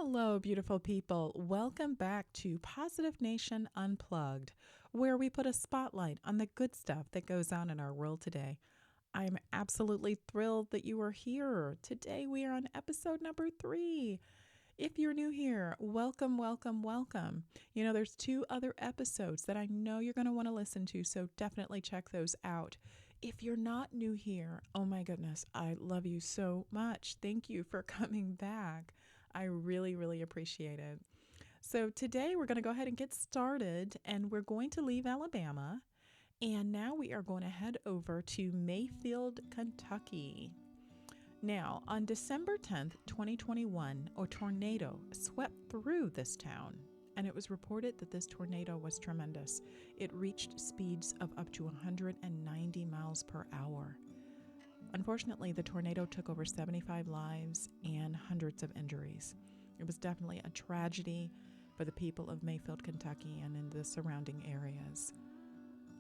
Hello, beautiful people. Welcome back to Positive Nation Unplugged, where we put a spotlight on the good stuff that goes on in our world today. I'm absolutely thrilled that you are here. Today we are on episode number 3. If you're new here, welcome, welcome, welcome. There's 2 other episodes that I know you're going to want to listen to, so definitely check those out. If you're not new here, oh my goodness, I love you so much. Thank you for coming back. I really, really appreciate it. So today we're going to go ahead and get started, and we're going to leave Alabama, and now we are going to head over to Mayfield, Kentucky. Now, on December 10th, 2021, a tornado swept through this town, and it was reported that this tornado was tremendous. It reached speeds of up to 190 miles per hour. Unfortunately, the tornado took over 75 lives and hundreds of injuries. It was definitely a tragedy for the people of Mayfield, Kentucky, and in the surrounding areas.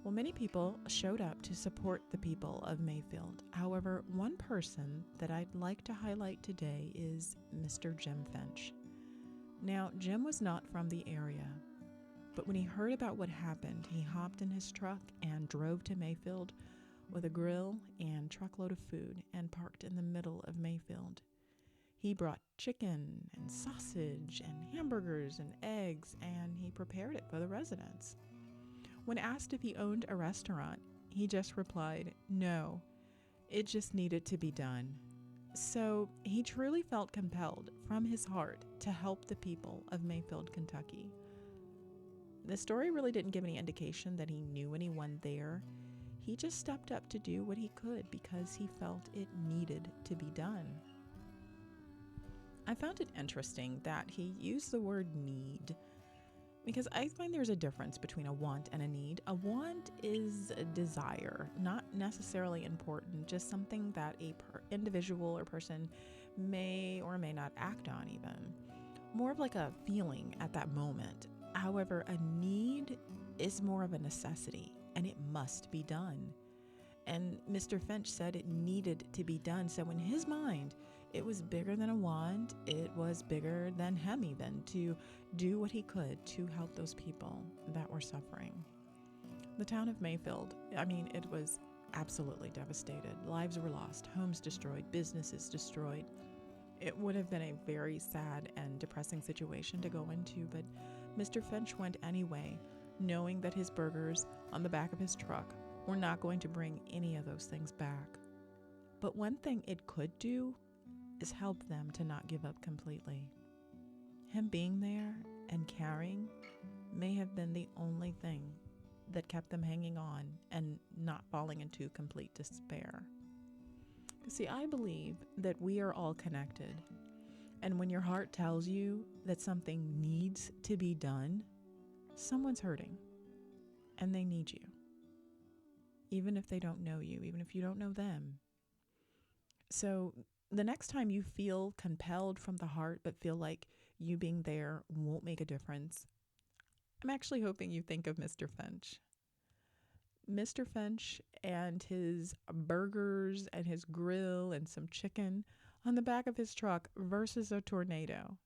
Well, many people showed up to support the people of Mayfield. However, one person that I'd like to highlight today is Mr. Jim Finch. Now, Jim was not from the area, but when he heard about what happened, he hopped in his truck and drove to Mayfield with a grill and truckload of food and parked in the middle of Mayfield. He brought chicken and sausage and hamburgers and eggs, and he prepared it for the residents. When asked if he owned a restaurant, he just replied, "No, it just needed to be done." So he truly felt compelled from his heart to help the people of Mayfield, Kentucky. The story really didn't give any indication that he knew anyone there. He just stepped up to do what he could because he felt it needed to be done. I found it interesting that he used the word need, because I find there's a difference between a want and a need. A want is a desire, not necessarily important, just something that a individual or person may or may not act on even. More of like a feeling at that moment. However, a need is more of a necessity, and it must be done. And Mr. Finch said it needed to be done. So in his mind, it was bigger than a want. It was bigger than him even, to do what he could to help those people that were suffering. The town of Mayfield, it was absolutely devastated. Lives were lost, homes destroyed, businesses destroyed. It would have been a very sad and depressing situation to go into, but Mr. Finch went anyway, knowing that his burgers on the back of his truck were not going to bring any of those things back. But one thing it could do is help them to not give up completely. Him being there and caring may have been the only thing that kept them hanging on and not falling into complete despair. See, I believe that we are all connected. And when your heart tells you that something needs to be done, someone's hurting and they need you. Even if they don't know you, even if you don't know them. So the next time you feel compelled from the heart, but feel like you being there won't make a difference, I'm actually hoping you think of Mr. Finch. Mr. Finch and his burgers and his grill and some chicken on the back of his truck versus a tornado.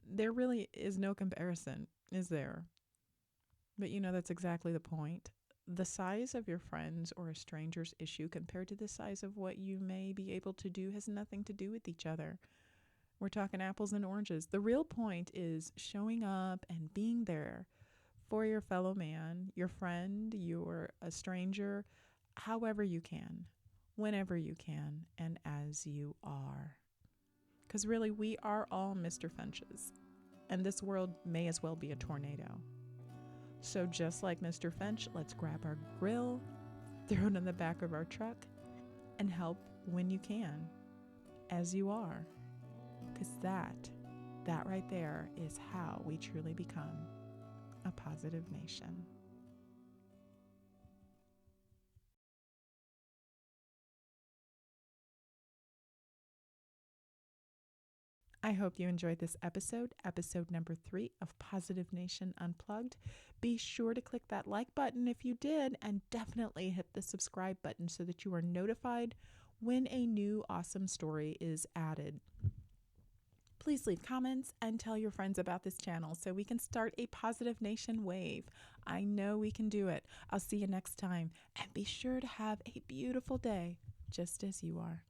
There really is no comparison, is there? But that's exactly the point. The size of your friend's or a stranger's issue compared to the size of what you may be able to do has nothing to do with each other. We're talking apples and oranges. The real point is showing up and being there for your fellow man, your friend, a stranger, however you can, whenever you can, and as you are. Because really, we are all Mr. Finches, and this world may as well be a tornado. So just like Mr. Finch, let's grab our grill, throw it in the back of our truck, and help when you can, as you are. Because that right there is how we truly become a positive nation. I hope you enjoyed this episode number 3 of Positive Nation Unplugged. Be sure to click that like button if you did, and definitely hit the subscribe button so that you are notified when a new awesome story is added. Please leave comments and tell your friends about this channel so we can start a Positive Nation wave. I know we can do it. I'll see you next time, and be sure to have a beautiful day, just as you are.